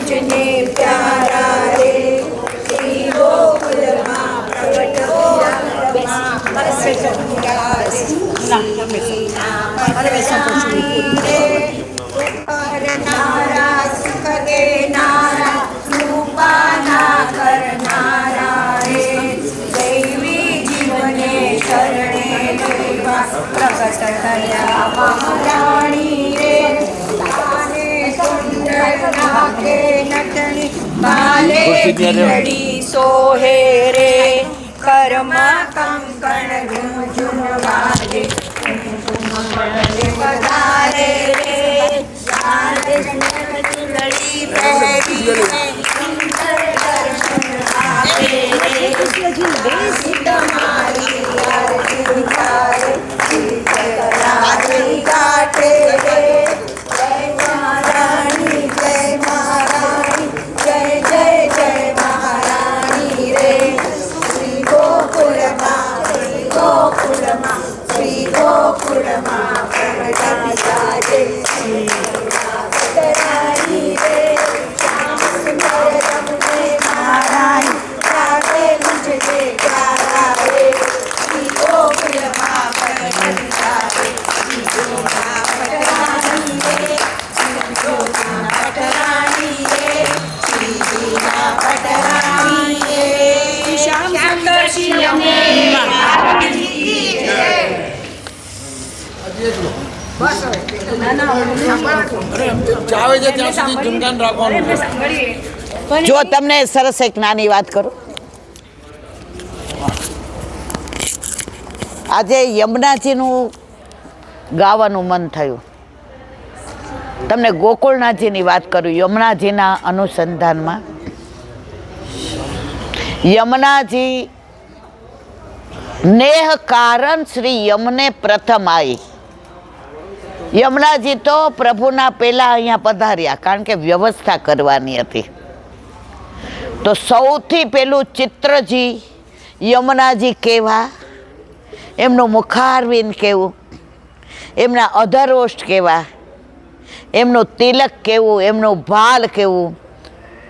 मुझने प्यारा रे श्री गोकुल माँ प्रगट हुआ बस गंगा नारा सुख के नारा रूपाना करनारा रे दैवी जीवने शरणे देवा प्रकट थया महाराणी रे काने सुंदर नाके नटनी बाले खिलड़ी सोहे रे कर्मा कंकण झुनझुन वाजे पधारे रे लाले खिलड़ी पहरी सुंदर दर्शन आपे रे तुम्हारी आरती उतारे जगराती काटे रे जय महारानी जय महारानी जय जय जय महारानी रे श्री गोकुल माँ श्री गोकुल माँ प्रगट जाजे श्री रानी रे श्याम सुंदर रमणे महारानी राधे मुझे प्यारा रे श्री गोकुल माँ प्रगट जाजे श्री गोकुल पटरानी रे श्री गोकुल पटरानी रे श्री दीना पटरानी रे श्याम सुंदर श्याम જો તમને સરસ એક નાની વાત કરું. આજે યમુનાજીનું ગાવાનું મન થયું. તમને ગોકુળનાથજીની વાત કરું. યમુનાજીના અનુસંધાનમાં યમુનાજી નેહ કારણ શ્રી યમને પ્રથમ આવી. યમુનાજી તો પ્રભુના પહેલા અહીંયા પધાર્યા, કારણ કે વ્યવસ્થા કરવાની હતી. તો સૌથી પહેલું ચિત્રજી યમુનાજી કેવા, એમનું મુખારવિંદ કેવું, એમના અધરોષ્ટ કેવા, એમનું તિલક કેવું, એમનું ભાલ કેવું,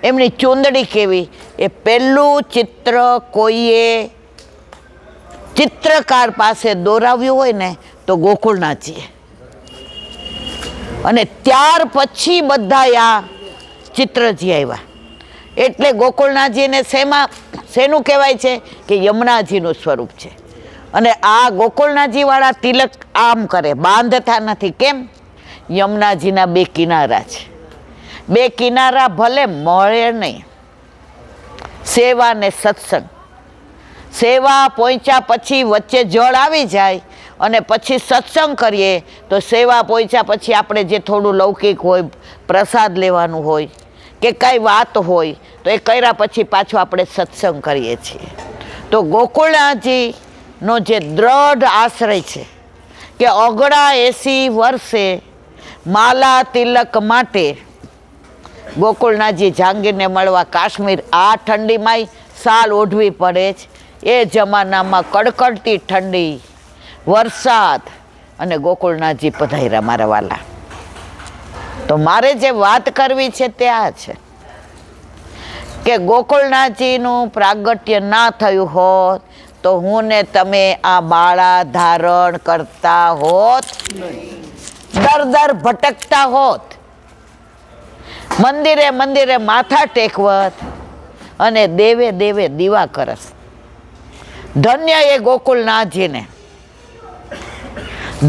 એમની ચૂંદડી કેવી, એ પહેલું ચિત્ર કોઈએ ચિત્રકાર પાસે દોરાવ્યું હોય ને તો ગોકુળનાથજીએ. અને ત્યાર પછી બધા આ ચિત્રજી આવ્યા. એટલે ગોકુળનાથજીને શેનું કહેવાય છે કે યમુનાજીનું સ્વરૂપ છે. અને આ ગોકુળનાથજીવાળા તિલક આમ કરે, બાંધતા નથી. કેમ? યમુનાજીના બે કિનારા છે. બે કિનારા ભલે મળે નહીં. સેવા ને સત્સંગ. સેવા પહોંચ્યા પછી વચ્ચે જળ આવી જાય અને પછી સત્સંગ કરીએ તો સેવા પહોંચ્યા પછી આપણે જે થોડું લૌકિક હોય, પ્રસાદ લેવાનું હોય કે કાંઈ વાત હોય તો એ કર્યા પછી પાછું આપણે સત્સંગ કરીએ છીએ. તો ગોકુળનાથજીનો જે દ્રઢ આશ્રય છે કે 79 વર્ષે માલા તિલક માટે ગોકુળનાથજી જહાંગીરને મળવા કાશ્મીર, આ ઠંડીમાંય સાલ ઓઢવી પડે જ. એ જમાનામાં કડકડતી ઠંડી, વરસાદ, અને ગોકુળનાથજી પધાર્યા મારા વાલા. તો મારે જે વાત કરવી છે તે આ છે કે ગોકુળનાથજીનું પ્રાગટ્ય ના થયું હોત તો હું ને તમે આ બાળા ધારણ કરતા હોત, દર દર ભટકતા હોત, મંદિરે મંદિરે માથા ટેકવત અને દેવે દેવે દીવા કરસ. ધન્ય એ ગોકુળનાથજીને,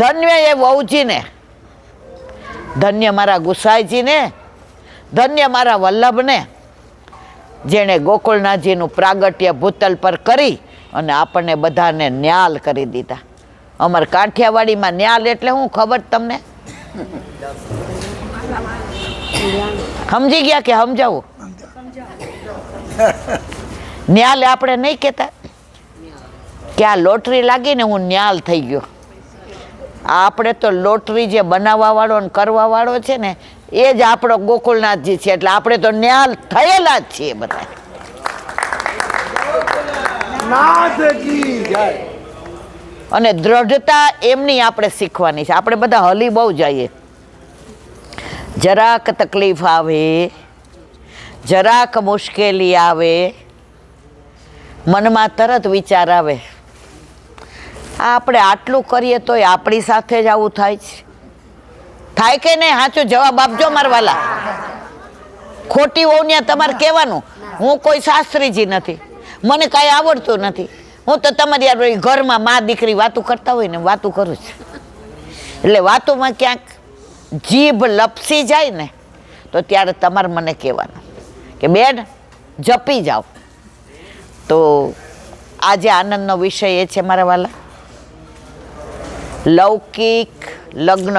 ધન્ય એ વહુજીને, ધન્ય મારા ગુસાઈજીને, ધન્ય મારા વલ્લભને, જેણે ગોકુળનાથજીનું પ્રાગટ્ય ભૂતલ પર કરી અને આપણને બધાને ન્યાલ કરી દીધા. અમાર કાઠિયાવાડીમાં ન્યાલ એટલે શું ખબર તમને? સમજી ગયા કે સમજાવું? ન્યાલ આપણે નહીં કહેતા કે આ લોટરી લાગીને હું ન્યાલ થઈ ગયો. આપણે તો લોટરી જે બનાવવા વાળો ને કરવા વાળો છે ને એ જ આપણો ગોકુળનાથજી છે. એટલે આપણે તો ન્યાલ થયેલા જ છીએ બધા. અને દ્રઢતા એમની આપણે શીખવાની છે. આપણે બધા હલી બહુ જઈએ, જરાક તકલીફ આવે જરાક મુશ્કેલી આવે મનમાં તરત વિચાર આવે આપણે આટલું કરીએ તોય આપણી સાથે જ આવું થાય છે. થાય કે નહીં? સાચો જવાબ આપજો મારવાલા. ખોટી હોઉં ત્યાં તમારે કહેવાનું હું કોઈ શાસ્ત્રીજી નથી, મને કાંઈ આવડતું નથી, હું તો તમારી યાર ઘરમાં મા દીકરી વાતું કરતા હોય ને વાતું કરું છું. એટલે વાતોમાં ક્યાંક જીભ લપસી જાય ને તો ત્યારે તમારે મને કહેવાનું કે બેન જપી જાઓ. તો આજે આનંદનો વિષય એ છે મારા વાલા, લૌકિક લગ્ન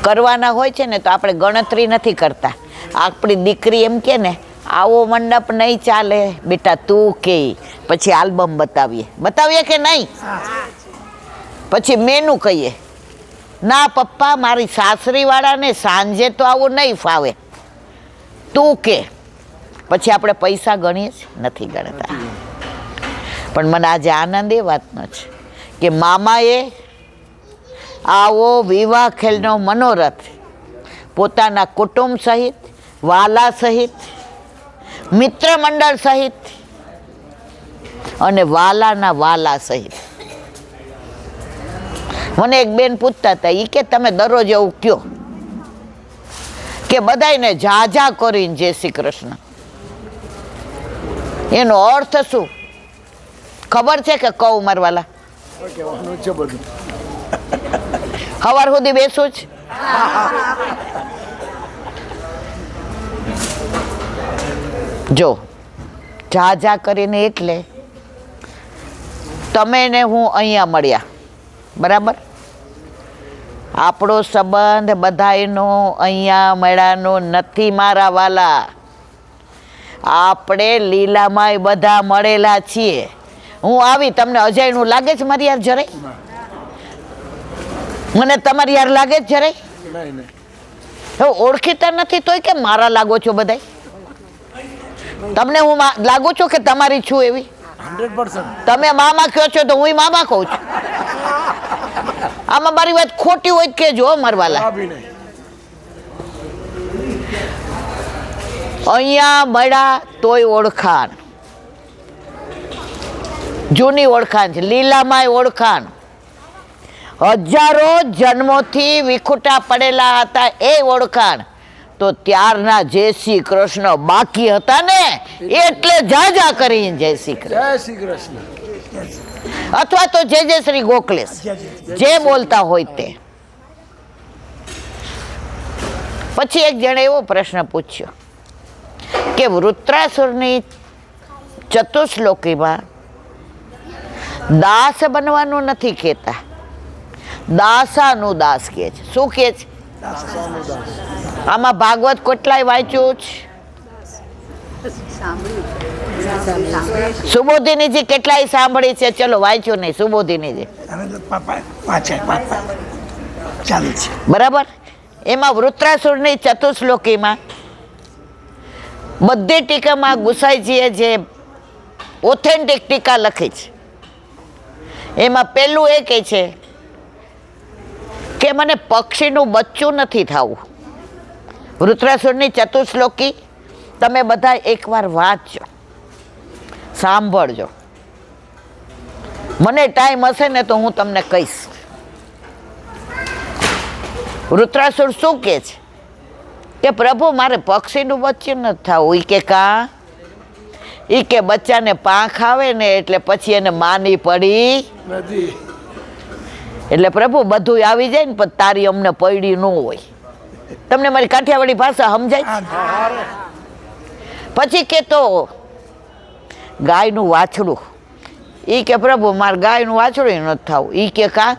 કરવાના હોય છે ને તો આપણે ગણતરી નથી કરતા. આપણી દીકરી એમ કે ને આવો મંડપ નહીં ચાલે બેટા તું કે, પછી આલ્બમ બતાવીએ કે નહીં? પછી મેનુ કહીએ ના પપ્પા મારી સાસરીવાળાને સાંજે તો આવું નહીં ફાવે, તું કે. પછી આપણે પૈસા ગણીએ છીએ? નથી ગણતા. પણ મને આજે આનંદ એ વાતનો છે કે મામાએ આવો વિવાહ ખેલનો મનોરથ પોતાના કુટુંબ સહિત, વાલા સહિત, મિત્ર મંડળ સહિત અને વાલાના વાલા સહિત. મને એક બેન પૂછતા હતા, એ કે તમે દરરોજ એવું કયો કે બધાને ઝાઝા કરીને જય શ્રી કૃષ્ણ, એનો અર્થ શું ખબર છે કે કહું મારવાલા? સવાર સુધી બેસું જ. જો ઝાઝા કરીને એટલે તમે ને હું અહીંયા મળ્યા, બરાબર? આપણો સંબંધ બધાયનો અહીંયા મળ્યાનો નથી મારા વાલા. આપણે લીલામાં બધા મળેલા છીએ. હું આવી તમને અજયનું લાગે છે મારી યાર જરાય? મને તમારી યાર લાગે જ જરાય? ઓળખીતા નથી તોય કે મારા લાગો છો બધાય? તમને હું લાગુ છું કે તમારી છું એવી? 100%. તમે મામા કહો છો તો હું મામા કહું છું. આમાં મારી વાત ખોટી હોય કે જો મારવાલા. અહીંયા મળ્યા તોય ઓળખાણ, જૂની ઓળખાણ છે. લીલામાં ઓળખાણ હજારો જન્મોથી વિખૂટા પડેલા હતા એ ઓળખાણ. તો ત્યારના જય શ્રી કૃષ્ણ બાકી હતા ને એટલે ઝાઝા કરીને જય શ્રી કૃષ્ણ, અથવા તો જય શ્રી ગોખલેશ, જે બોલતા હોય તે. પછી એક જણે એવો પ્રશ્ન પૂછ્યો કે વૃત્રાસુરની ચતુશ્લોકીમાં દાસ બનવાનું નથી કહેતા, દાસાનું દાસ કહે છે. શું કહે છે? આમાં ભાગવત કેટલાય વાંચ્યું છે? સુબોધિનીજી કેટલાય સાંભળી છે? ચલો વાંચ્યું નહીં સુબોધિનીજી, બરાબર? એમાં વૃત્રાસુરની ચતુશ્લોકીમાં બધી ટીકામાં ગુસાઈજીએ જે ઓથેન્ટિક ટીકા લખી છે એમાં પહેલું એ કહે છે કે મને પક્ષીનું બચ્ચું નથી થવું. વૃત્રાસુરની ચતુશ્લોકી તમે બધા એકવાર વાંચજો, સાંભળજો. મને ટાઈમ હશે ને તો હું તમને કહીશ. વૃત્રાસુર શું કહે છે કે પ્રભુ મારે પક્ષીનું બચ્ચું નથી થવું. ઈ કે કાં? ઈ કે બચ્ચાને પાંખ આવે ને એટલે પછી એને માની પડી નથી. એટલે પ્રભુ બધું આવી જાય ને પણ તારી અમને પડી ન હોય. તમને મારી કાઠિયાવાડી ભાષા સમજાય? પછી કે તો ગાયનું વાછડું. ઈ કે પ્રભુ મારે ગાયનું વાછડું નથી થવું. ઈ કે કાં?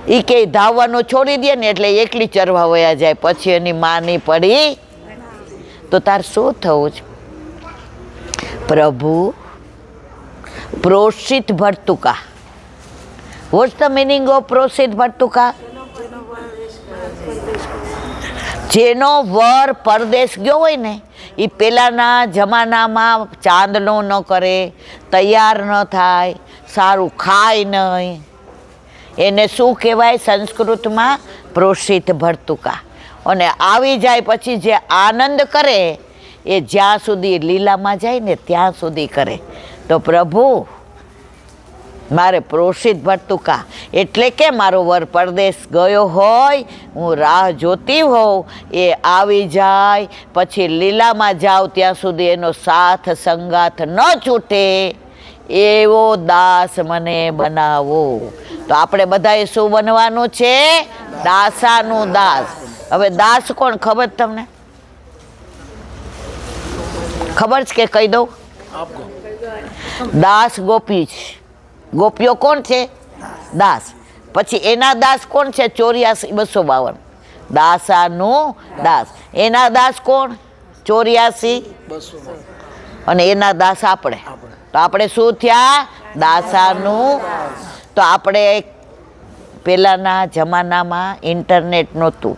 ઈ કે ધાવવાનું છોડી દે ને એટલે એકલી ચરવા વયા જાય, પછી એની માની પડી તો તાર શું થવું છે? પ્રભુ પ્રોષિત ભર્તુકા. વોટ્સ ધ મિનિંગ ઓફ પ્રોષિત ભર્તુકા? જેનો વર પરદેશ ગયો હોય ને એ પેલાના જમાનામાં ચાંદલો ન કરે, તૈયાર ન થાય, સારું ખાય નહીં, એને શું કહેવાય સંસ્કૃતમાં? પ્રોષિત ભર્તુકા. અને આવી જાય પછી જે આનંદ કરે એ જ્યાં સુધી લીલામાં જાય ને ત્યાં સુધી કરે. તો પ્રભુ મારે પ્રોષિત ભરતું કા, એટલે કે મારો વર પરદેશ ગયો હોય, હું રાહ જોતી હોઉં, એ આવી જાય પછી લીલામાં જાઉં ત્યાં સુધી એનો સાથ સંગાથ ન છૂટે એવો દાસ મને બનાવો. તો આપણે બધાએ શું બનવાનું છે? દાસાનું દાસ. હવે દાસ કોણ ખબર તમને? ખબર છે કે કહી દઉં? દાસ ગોપી છે. ગોપીઓ કોણ છે? દાસ. પછી એના દાસ કોણ છે? 84,252. દાસાનું દાસ. એના દાસ કોણ? 84,252. અને એના દાસ આપણે. તો આપણે શું થયા? દાસાનું. તો આપણે પહેલાંના જમાનામાં ઇન્ટરનેટ નહોતું,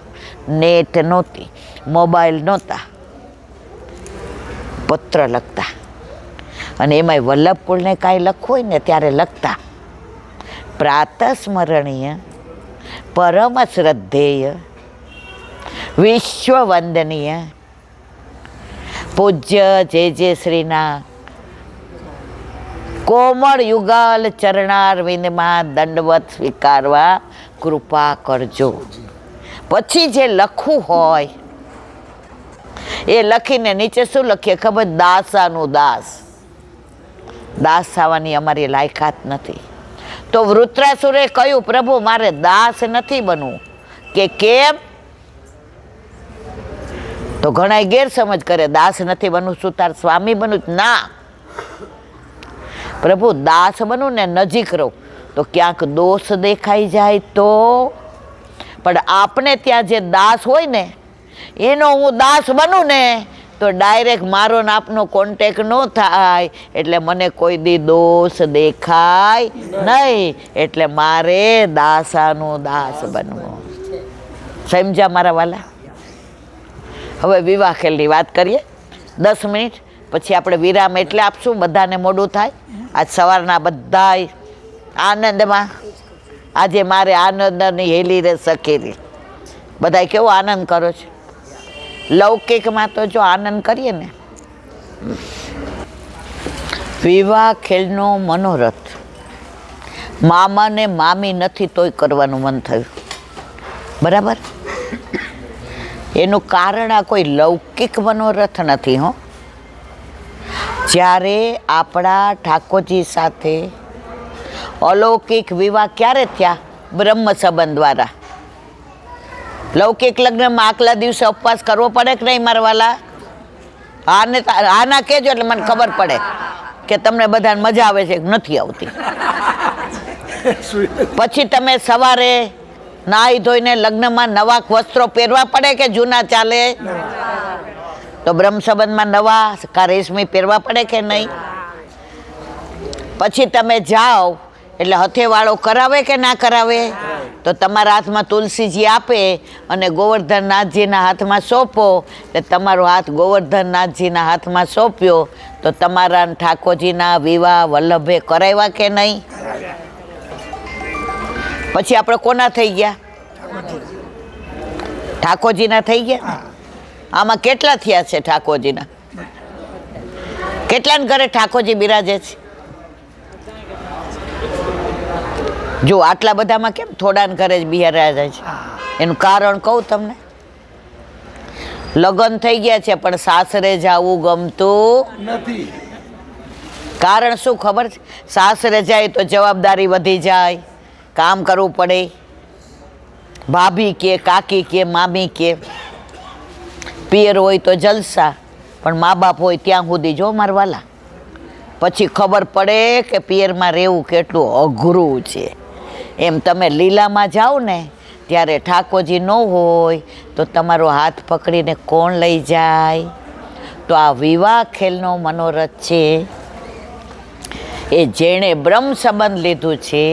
નેટ નહોતી, મોબાઈલ નહોતા, પત્ર લખતા. અને એમાંય વલ્લભકુળને કાંઈ લખવું હોય ને ત્યારે લખતા પ્રાતસ્મરણીય પરમ શ્રદ્ધેય વિશ્વવંદનીય પૂજ્ય જે શ્રીના કોમળ યુગલ ચરણારવિંદમાં દંડવત સ્વીકારવા કૃપા કરજો. પછી જે લખવું હોય એ લખીને નીચે શું લખીએ ખબર? દાસાનું દાસ. દાસ થવાની અમારી લાયકાત નથી. તો વૃત્રાસુરે કહ્યું, પ્રભુ મારે દાસ નથી બનવું. કે કેમ? તો ઘણા ગેરસમજ કરે, દાસ નથી બનવું, શું તાર સ્વામી બનવું? ના પ્રભુ, દાસ બનવું ને નજીક રહું તો ક્યાંક દોષ દેખાઈ જાય તો. પણ આપણે ત્યાં જે દાસ હોય ને એનો હું દાસ બનું ને તો ડાયરેક્ટ મારો ને આપનો કોન્ટેક ન થાય, એટલે મને કોઈ દી દોષ દેખાય નહીં. એટલે મારે દાસાનું દાસ બનવું. સમજ્યા મારા વાલા? હવે વિવાહ ખેલની વાત કરીએ 10 મિનિટ, પછી આપણે વિરામ એટલે આપશું, બધાને મોડું થાય. આજ સવારના બધાય આનંદમાં, આજે મારે આનંદની હેલી રે સકેલી. બધાય કેવો આનંદ કરો છો? લૌકિકમાં તો જો આનંદ કરીએ ને. વિવાહ ખેલનો મનોરથ મામા ને મામી નથી તોય કરવાનું મન થયું. બરાબર? એનું કારણ આ કોઈ લૌકિક મનોરથ નથી. હો, જ્યારે આપણા ઠાકોરજી સાથે અલૌકિક વિવાહ ક્યારે થયા? બ્રહ્મ સંબંધ દ્વારા. લૌકિક લગ્નમાં આગલા દિવસે ઉપવાસ કરવો પડે કે નહીં મારા વાલા? આના કહેજો એટલે મને ખબર પડે કે તમને બધાને મજા આવે છે કે નથી આવતી. પછી તમે સવારે નાહી ધોઈને લગ્નમાં નવા વસ્ત્રો પહેરવા પડે કે જૂના ચાલે? તો બ્રહ્મ સંબંધમાં નવા કા રેશમી પહેરવા પડે કે નહીં? પછી તમે જાઓ એટલે હથેવાળો કરાવે કે ના કરાવે? તો તમારા હાથમાં તુલસીજી આપે અને ગોવર્ધનનાથજીના હાથમાં સોંપો. એટલે તમારો હાથ ગોવર્ધનનાથજીના હાથમાં સોંપ્યો તો તમારા ઠાકોરજીના વિવાહ વલ્લભે કરાવ્યા કે નહીં? પછી આપણે કોના થઈ ગયા? ઠાકોરજીના થઈ ગયા. આમાં કેટલા થયા છે ઠાકોરજીના? કેટલાને ઘરે ઠાકોરજી બિરાજે છે? જો આટલા બધામાં કેમ થોડાને ઘરે જ બિરાજે છે? એનું કારણ કહું તમને. લગ્ન થઈ ગયા છે પણ સાસરે જવું ગમતું નથી. કારણ શું ખબર છે? સાસરે જાય તો જવાબદારી વધી જાય, કામ કરવું પડે. ભાભી કે, કાકી કે, મામી કે. પિયર હોય તો જલસા, પણ મા બાપ હોય ત્યાં સુધી જો મારવાલા. પછી ખબર પડે કે પિયરમાં રહેવું કેટલું અઘરું છે. એમ તમે લીલામાં જાઓ ને ત્યારે ઠાકોરજી ન હોય તો તમારો હાથ પકડીને કોણ લઈ જાય? તો આ વિવાહ ખેલનો મનોરથ છે એ જેણે બ્રહ્મ સંબંધ લીધું છે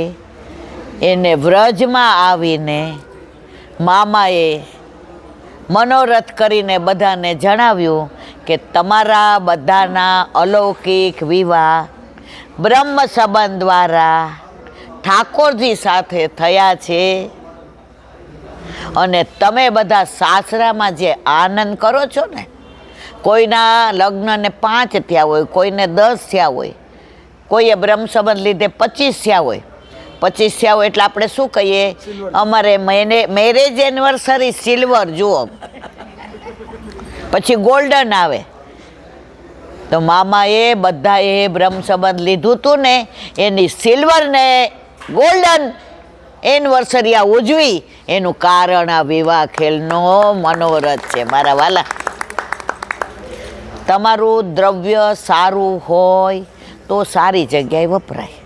એને વ્રજમાં આવીને મામાએ મનોરથ કરીને બધાને જણાવ્યું કે તમારા બધાના અલૌકિક વિવાહ બ્રહ્મ સંબંધ દ્વારા ઠાકોરજી સાથે થયા છે. અને તમે બધા સાસરામાં જે આનંદ કરો છો ને, કોઈના લગ્નને 5 થયા હોય, કોઈને 10 થયા હોય, કોઈએ બ્રહ્મ સંબંધ લીધે 25 થયા હોય, 25 થયા હોય એટલે આપણે શું કહીએ, અમારે મેરેજ એનિવર્સરી સિલ્વર જુઓ, પછી ગોલ્ડન આવે. તો મામાએ બધાએ બ્રહ્મ સંબંધ લીધું હતું ને એની સિલ્વર ને ગોલ્ડન એનિવર્સરી આ ઉજવી, એનું કારણ આ વિવાહ ખેલનો મનોરથ છે. મારા વાલા, તમારું દ્રવ્ય સારું હોય તો સારી જગ્યાએ વપરાય.